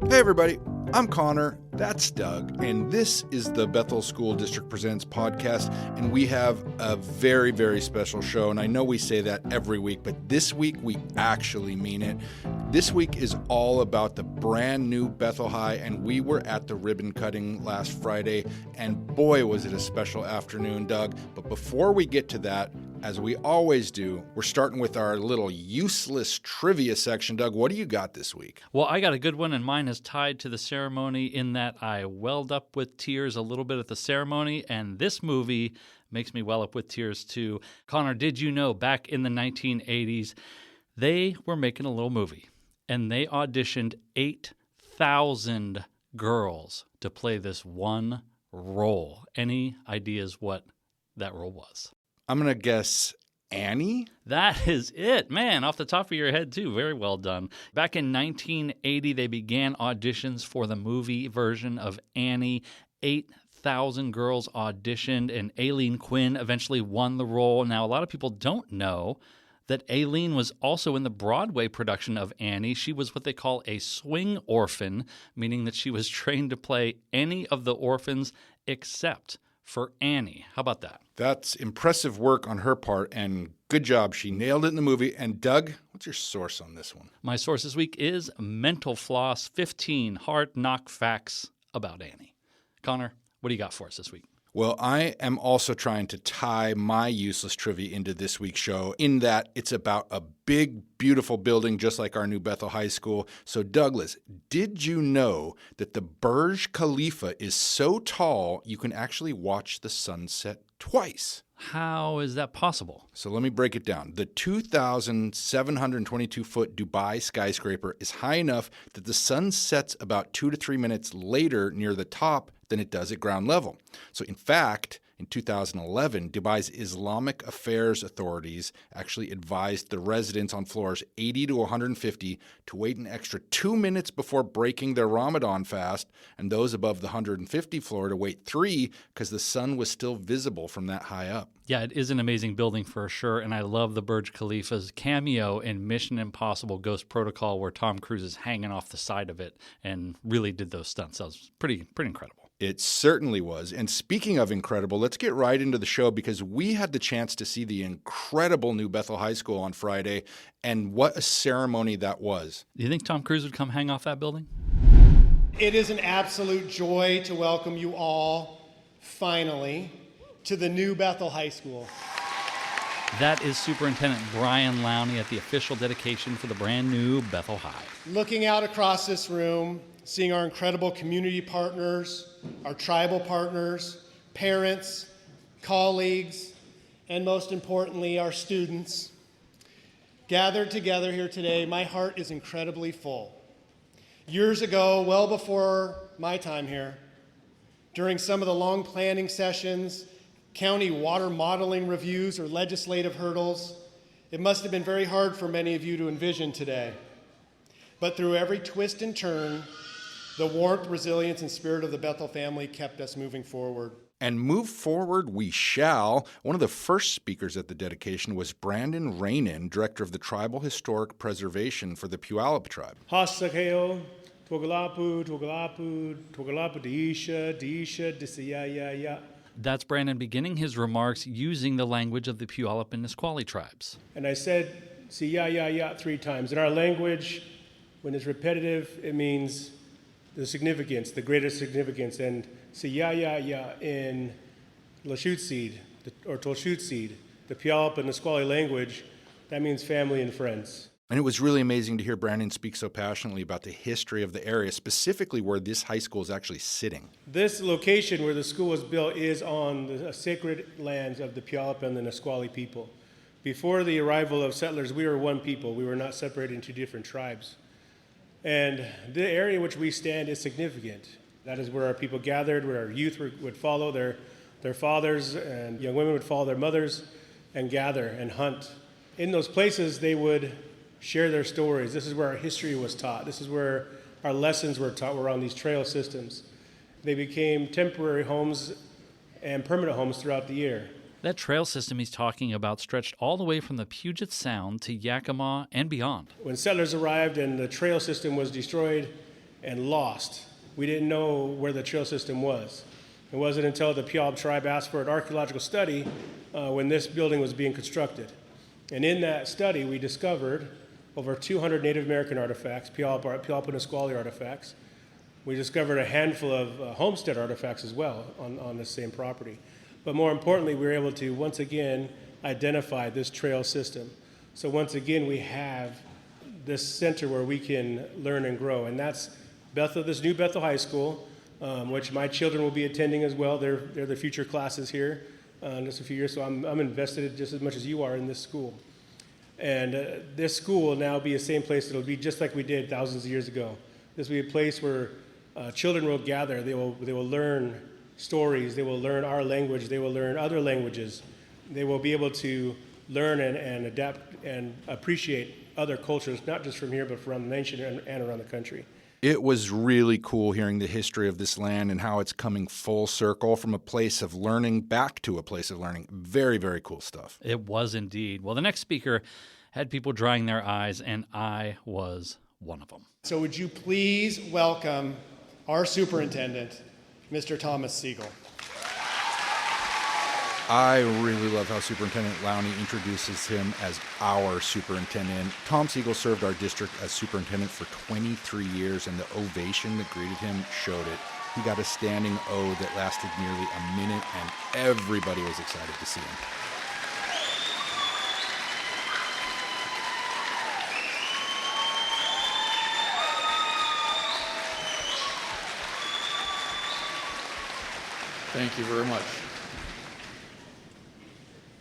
Hey everybody, I'm Conor, that's Doug, and this is the Bethel School District Presents podcast, and we have a very, very special show, and I know we say that every week, but this week we actually mean it. This week is all about the brand new Bethel High, and we were at the ribbon cutting last Friday, and boy was it a special afternoon, Doug. But before we get to that, as we always do, we're starting with our little useless trivia section. Doug, what do you got this week? Well, I got a good one, and mine is tied to the ceremony in that I welled up with tears a little bit at the ceremony, and this movie makes me well up with tears too. Conor, did you know back in the 1980s, they were making a little movie, and they auditioned 8,000 girls to play this one role. Any ideas what that role was? I'm going to guess Annie? That is it, man, off the top of your head, too. Very well done. Back in 1980, they began auditions for the movie version of Annie. 8,000 girls auditioned, and Aileen Quinn eventually won the role. Now, a lot of people don't know that Aileen was also in the Broadway production of Annie. She was what they call a swing orphan, meaning that she was trained to play any of the orphans except for Annie. How about that? That's impressive work on her part, and good job. She nailed it in the movie. And Doug, what's your source on this one? My source this week is Mental Floss, 15 Hard Knock Facts about Annie. Conor, what do you got for us this week? Well, I am also trying to tie my useless trivia into this week's show in that it's about a big, beautiful building just like our new Bethel High School. So, Douglas, did you know that the Burj Khalifa is so tall you can actually watch the sunset twice? How is that possible? So let me break it down. The 2,722-foot Dubai skyscraper is high enough that the sun sets about 2 to 3 minutes later near the top than it does at ground level. So in fact, in 2011, Dubai's Islamic Affairs authorities actually advised the residents on floors 80 to 150 to wait an extra 2 minutes before breaking their Ramadan fast, and those above the 150 floor to wait 3 because the sun was still visible from that high up. Yeah, it is an amazing building for sure, and I love the Burj Khalifa's cameo in Mission Impossible Ghost Protocol where Tom Cruise is hanging off the side of it and really did those stunts. That was pretty incredible. It certainly was. And speaking of incredible, let's get right into the show because we had the chance to see the incredible new Bethel High School on Friday, and what a ceremony that was. Do you think Tom Cruise would come hang off that building? It is an absolute joy to welcome you all, finally, to the new Bethel High School. That is Superintendent Brian Lowney at the official dedication for the brand new Bethel High. Looking out across this room, seeing our incredible community partners, our tribal partners, parents, colleagues, and most importantly, our students, gathered together here today, my heart is incredibly full. Years ago, well before my time here, during some of the long planning sessions, county water modeling reviews, or legislative hurdles, it must have been very hard for many of you to envision today. But through every twist and turn, the warmth, resilience, and spirit of the Bethel family kept us moving forward. And move forward we shall. One of the first speakers at the dedication was Brandon Rainin, Director of the Tribal Historic Preservation for the Puyallup Tribe. Hasakeo, Togalapu, Togalapu, Togalapu, Deisha, Deisha, Disayaya. That's Brandon beginning his remarks using the language of the Puyallup and Nisqually tribes. And I said, ya 3 times. In our language, when it's repetitive, it means the significance, the greatest significance. And ya in Lushootseed, or Tolshootseed, the Puyallup and Nisqually language, that means family and friends. And it was really amazing to hear Brandon speak so passionately about the history of the area, specifically where this high school is actually sitting. This location where the school was built is on the sacred lands of the Puyallup and the Nisqually people. Before the arrival of settlers, we were one people. We were not separated into different tribes. And the area in which we stand is significant. That is where our people gathered, where our youth would follow their fathers, and young women would follow their mothers and gather and hunt. In those places, they would share their stories. This is where our history was taught. This is where our lessons were taught, were on these trail systems. They became temporary homes and permanent homes throughout the year. That trail system he's talking about stretched all the way from the Puget Sound to Yakima and beyond. When settlers arrived and the trail system was destroyed, and lost. We didn't know where the trail system was. It wasn't until the Puyallup tribe asked for an archaeological study when this building was being constructed. And in that study, we discovered over 200 Native American artifacts, Puyallup and Nisqually artifacts. We discovered a handful of homestead artifacts as well on this same property. But more importantly, we were able to once again identify this trail system. So once again, we have this center where we can learn and grow, and that's this new Bethel High School, which my children will be attending as well. They're the future classes here in just a few years, so I'm invested just as much as you are in this school. And this school will now be the same place. It'll be just like we did thousands of years ago. This will be a place where children will gather. They will learn stories. They will learn our language. They will learn other languages. They will be able to learn and adapt and appreciate other cultures, not just from here, but from the nation and around the country. It was really cool hearing the history of this land and how it's coming full circle from a place of learning back to a place of learning. Very, very cool stuff. It was indeed. Well, the next speaker had people drying their eyes, and I was one of them. So would you please welcome our superintendent, Mr. Thomas Siegel. I really love how Superintendent Lowney introduces him as our superintendent. Tom Siegel served our district as superintendent for 23 years, and the ovation that greeted him showed it. He got a standing O that lasted nearly a minute, and everybody was excited to see him. Thank you very much.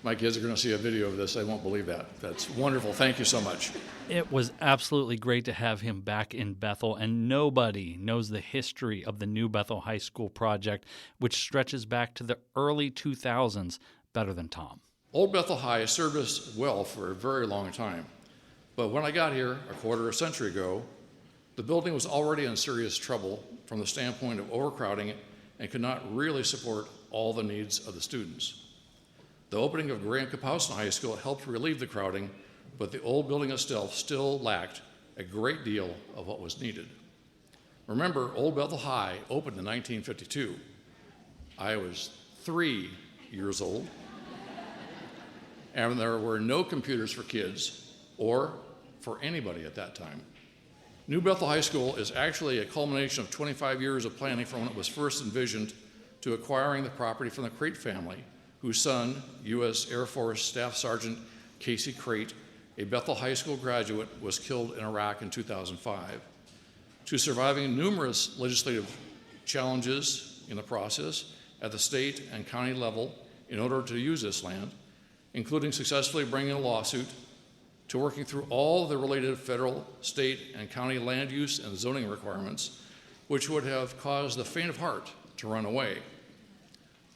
My kids are going to see a video of this. They won't believe that. That's wonderful. Thank you so much. It was absolutely great to have him back in Bethel, and nobody knows the history of the new Bethel High School project, which stretches back to the early 2000s, better than Tom. Old Bethel High served us well for a very long time. But when I got here a quarter of a century ago, the building was already in serious trouble from the standpoint of overcrowding and could not really support all the needs of the students. The opening of Graham Kapowsin High School helped relieve the crowding, but the old building itself still lacked a great deal of what was needed. Remember, Old Bethel High opened in 1952. I was 3 years old, and there were no computers for kids or for anybody at that time. New Bethel High School is actually a culmination of 25 years of planning from when it was first envisioned to acquiring the property from the Crate family, whose son, U.S. Air Force Staff Sergeant Casey Crate, a Bethel High School graduate, was killed in Iraq in 2005. To surviving numerous legislative challenges in the process at the state and county level in order to use this land, including successfully bringing a lawsuit, to working through all the related federal, state, and county land use and zoning requirements, which would have caused the faint of heart to run away.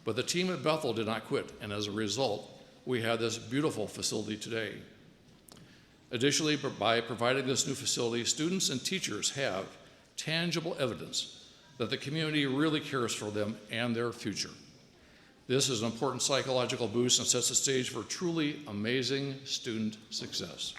But the team at Bethel did not quit, and as a result, we have this beautiful facility today. Additionally, by providing this new facility, students and teachers have tangible evidence that the community really cares for them and their future. This is an important psychological boost and sets the stage for truly amazing student success.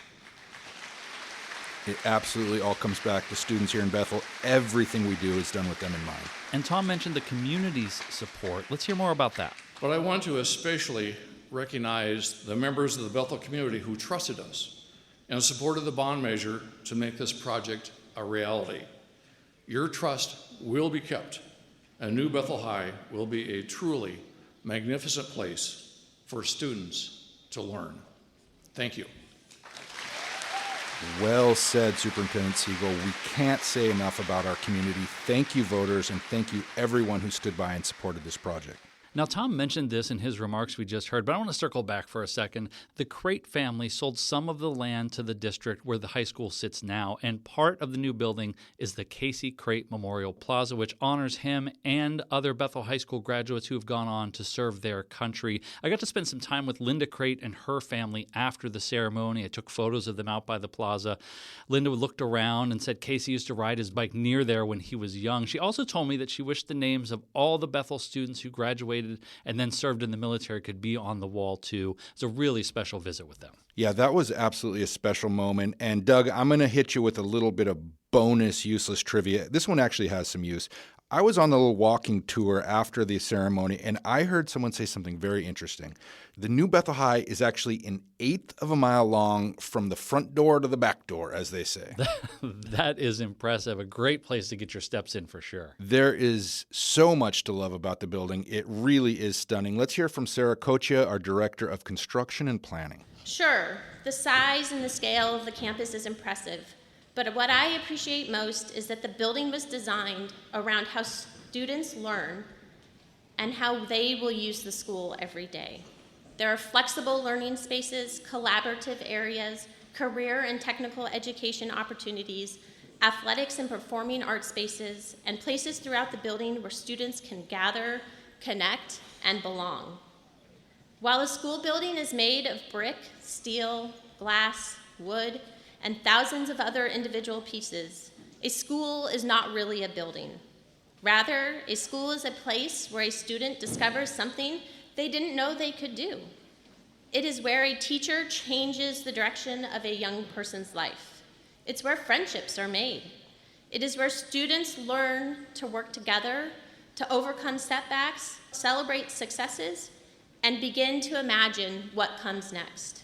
It absolutely all comes back to students here in Bethel. Everything we do is done with them in mind. And Tom mentioned the community's support. Let's hear more about that. But I want to especially recognize the members of the Bethel community who trusted us and supported the bond measure to make this project a reality. Your trust will be kept, and New Bethel High will be a truly magnificent place for students to learn. Thank you. Well said, Superintendent Siegel. We can't say enough about our community. Thank you, voters, and thank you, everyone who stood by and supported this project. Now, Tom mentioned this in his remarks we just heard, but I want to circle back for a second. The Crate family sold some of the land to the district where the high school sits now, and part of the new building is the Casey Crate Memorial Plaza, which honors him and other Bethel High School graduates who have gone on to serve their country. I got to spend some time with Linda Crate and her family after the ceremony. I took photos of them out by the plaza. Linda looked around and said Casey used to ride his bike near there when he was young. She also told me that she wished the names of all the Bethel students who graduated graduated and then served in the military could be on the wall too. It's a really special visit with them. Yeah, that was absolutely a special moment. And Doug, I'm going to hit you with a little bit of bonus useless trivia. This one actually has some use. I was on the little walking tour after the ceremony, and I heard someone say something very interesting. The new Bethel High is actually an eighth of a mile long from the front door to the back door, as they say. That is impressive. A great place to get your steps in for sure. There is so much to love about the building. It really is stunning. Let's hear from Sarah Kochia, our Director of Construction and Planning. Sure, the size and the scale of the campus is impressive. But what I appreciate most is that the building was designed around how students learn and how they will use the school every day. There are flexible learning spaces, collaborative areas, career and technical education opportunities, athletics and performing arts spaces, and places throughout the building where students can gather, connect, and belong. While a school building is made of brick, steel, glass, wood, and thousands of other individual pieces, a school is not really a building. Rather, a school is a place where a student discovers something they didn't know they could do. It is where a teacher changes the direction of a young person's life. It's where friendships are made. It is where students learn to work together, to overcome setbacks, celebrate successes, and begin to imagine what comes next.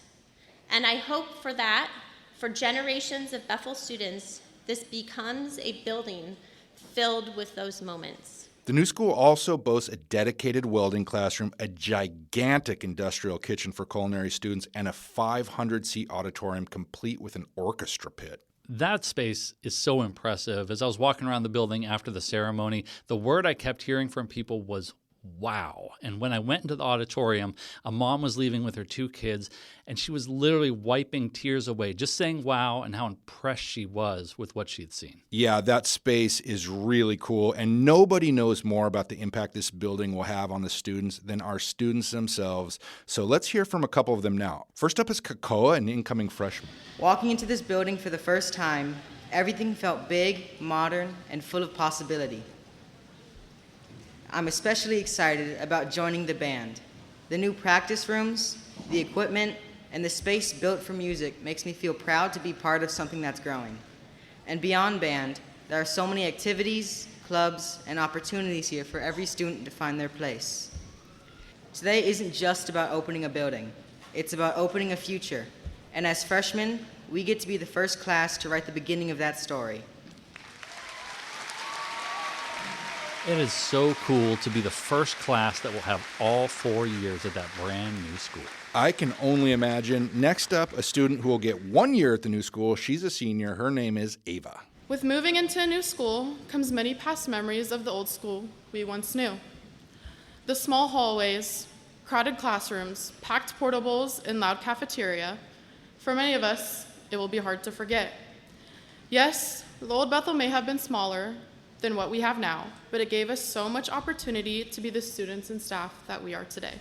And I hope for that, for generations of Bethel students, this becomes a building filled with those moments. The new school also boasts a dedicated welding classroom, a gigantic industrial kitchen for culinary students, and a 500-seat auditorium complete with an orchestra pit. That space is so impressive. As I was walking around the building after the ceremony, the word I kept hearing from people was wow. And when I went into the auditorium, a mom was leaving with her 2 kids, and she was literally wiping tears away, just saying wow and how impressed she was with what she'd seen. Yeah, that space is really cool, and nobody knows more about the impact this building will have on the students than our students themselves. So let's hear from a couple of them now. First up is Kakoa, an incoming freshman. Walking into this building for the first time, everything felt big, modern, and full of possibility. I'm especially excited about joining the band. The new practice rooms, the equipment, and the space built for music makes me feel proud to be part of something that's growing. And beyond band, there are so many activities, clubs, and opportunities here for every student to find their place. Today isn't just about opening a building. It's about opening a future. And as freshmen, we get to be the first class to write the beginning of that story. It is so cool to be the first class that will have all 4 years at that brand new school. I can only imagine. Next up, a student who will get 1 year at the new school. She's a senior. Her name is Ava. With moving into a new school comes many past memories of the old school we once knew. The small hallways, crowded classrooms, packed portables, and loud cafeteria. For many of us, it will be hard to forget. Yes, the old Bethel may have been smaller than what we have now, but it gave us so much opportunity to be the students and staff that we are today.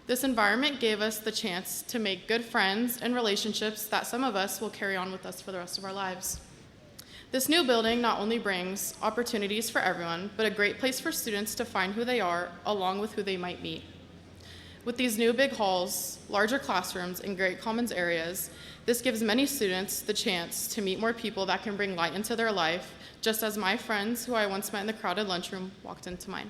This environment gave us the chance to make good friends and relationships that some of us will carry on with us for the rest of our lives. This new building not only brings opportunities for everyone, but a great place for students to find who they are along with who they might meet. With these new big halls, larger classrooms, and great commons areas, this gives many students the chance to meet more people that can bring light into their life, just as my friends who I once met in the crowded lunchroom walked into mine.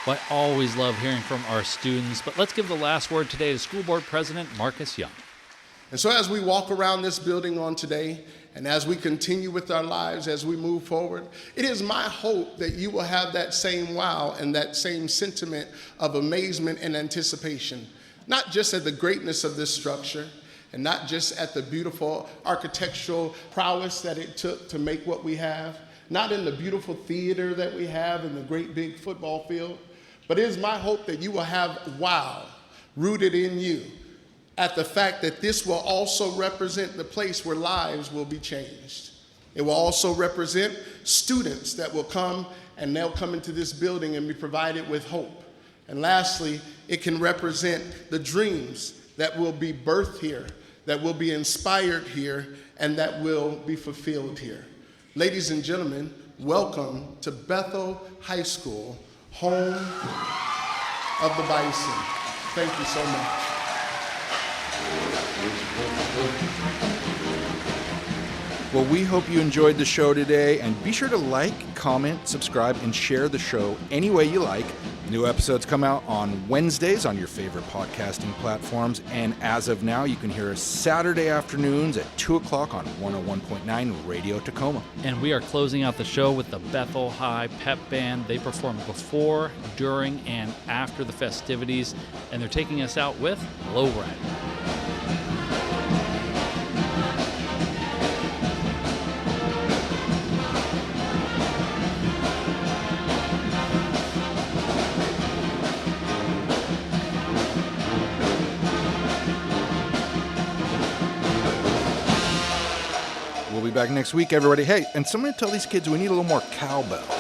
Well, I always love hearing from our students, but let's give the last word today to School Board President Marcus Young. And so as we walk around this building on today, and as we continue with our lives, as we move forward, it is my hope that you will have that same wow and that same sentiment of amazement and anticipation, not just at the greatness of this structure, and not just at the beautiful architectural prowess that it took to make what we have, not in the beautiful theater that we have in the great big football field, but it is my hope that you will have wow rooted in you at the fact that this will also represent the place where lives will be changed. It will also represent students that will come, and they'll come into this building and be provided with hope. And lastly, it can represent the dreams that will be birthed here, that will be inspired here, and that will be fulfilled here. Ladies and gentlemen, welcome to Bethel High School, home of the Bison. Thank you so much. Well, we hope you enjoyed the show today, and be sure to like, comment, subscribe, and share the show any way you like. New episodes come out on Wednesdays on your favorite podcasting platforms, and as of now, you can hear us Saturday afternoons at 2 o'clock on 101.9 Radio Tacoma. And we are closing out the show with the Bethel High Pep Band. They perform before, during, and after the festivities, and they're taking us out with Lowrider. We'll be back next week, everybody. Hey, and somebody tell these kids we need a little more cowbell.